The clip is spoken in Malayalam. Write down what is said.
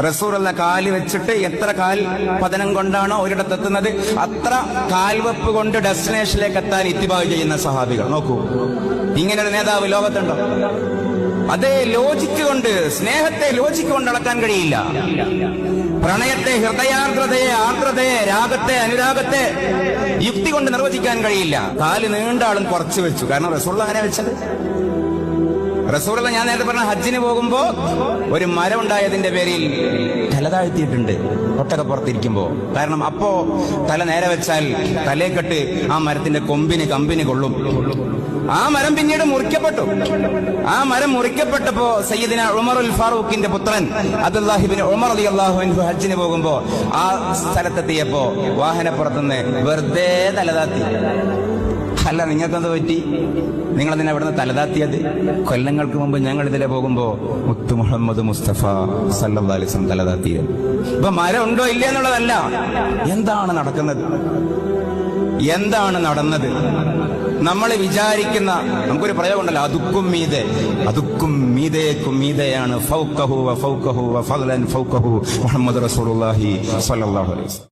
റസൂലുള്ള കാല് വെച്ചിട്ട് എത്ര കാൽ പതനം കൊണ്ടാണോ ഒരിടത്തെത്തുന്നത് അത്ര കാൽവെപ്പ് കൊണ്ട് ഡെസ്റ്റിനേഷനിലേക്ക് എത്താൻ ഇത്തിബാ ചെയ്യുന്ന സഹാബികൾ. നോക്കൂ, ഇങ്ങനൊരു നേതാവ് ലോകത്തുണ്ടോ? അതേ ലോജിക്ക് കൊണ്ട്, സ്നേഹത്തെ ലോജിക്ക് കൊണ്ട് അളക്കാൻ കഴിയില്ല. പ്രണയത്തെ, ഹൃദയാർദ്രതയെ, ആർദ്രതയെ, രാഗത്തെ, അനുരാഗത്തെ യുക്തി കൊണ്ട് നിർവചിക്കാൻ കഴിയില്ല. കാല് നീണ്ട ആളും കുറച്ചു വെച്ചു. കാരണം റസൂലുള്ള അങ്ങനെ വെച്ചത്. റസൂലുള്ള ഞാൻ നേരത്തെ പറഞ്ഞ ഹജ്ജിന് പോകുമ്പോ ഒരു മരം ഉണ്ടായതിന്റെ പേരിൽ തല താഴ്ത്തിയിട്ടുണ്ട് ഒട്ടകപ്പുറത്തിരിക്കുമ്പോ. കാരണം അപ്പോ തല നേരെ വെച്ചാൽ തലേക്കെട്ട് ആ മരത്തിന്റെ കമ്പിന് കൊള്ളും. ആ മരം പിന്നീട് മുറിക്കപ്പെട്ടു. ആ മരം മുറിക്കപ്പെട്ടപ്പോ സയ്യിദിന ഉമറുൽ ഫാറൂഖിന്റെ പുത്രൻ അബ്ദുല്ലാഹി ഇബ്നു ഉമർ റളിയല്ലാഹു അൻഹു ഹജ്ജിന് പോകുമ്പോ ആ സ്ഥലത്തെത്തിയപ്പോ വാഹനപ്പുറത്തുനിന്ന് വെറുതെ തലതാത്തി. അല്ല, നിങ്ങൾക്കെന്ത് പറ്റി? നിങ്ങളതിനെ അവിടുന്ന് തലതാത്തിയത്? കൊല്ലങ്ങൾക്ക് മുമ്പ് ഞങ്ങൾ ഇതിലെ പോകുമ്പോ മുത്തു മുഹമ്മദ് മുസ്തഫ സല്ലല്ലാഹു അലൈഹി വസല്ലം തലതാത്തിയത്. ഇപ്പൊ മരം ഉണ്ടോ ഇല്ല എന്നുള്ളതല്ല, എന്താണ് നടക്കുന്നത്, എന്താണ് നടന്നത്. നമ്മൾ വിചാരിക്കുന്ന, നമുക്കൊരു പ്രയോഗമുണ്ടല്ലോ, അതുക്കും മീതയാണ് ഫൗഖഹു വ ഫൗഖഹു വ ഫളൻ ഫൗഖഹു മുഹമ്മദ് റസൂലുള്ളാഹി സ്വല്ലല്ലാഹു അലൈഹി വസല്ലം.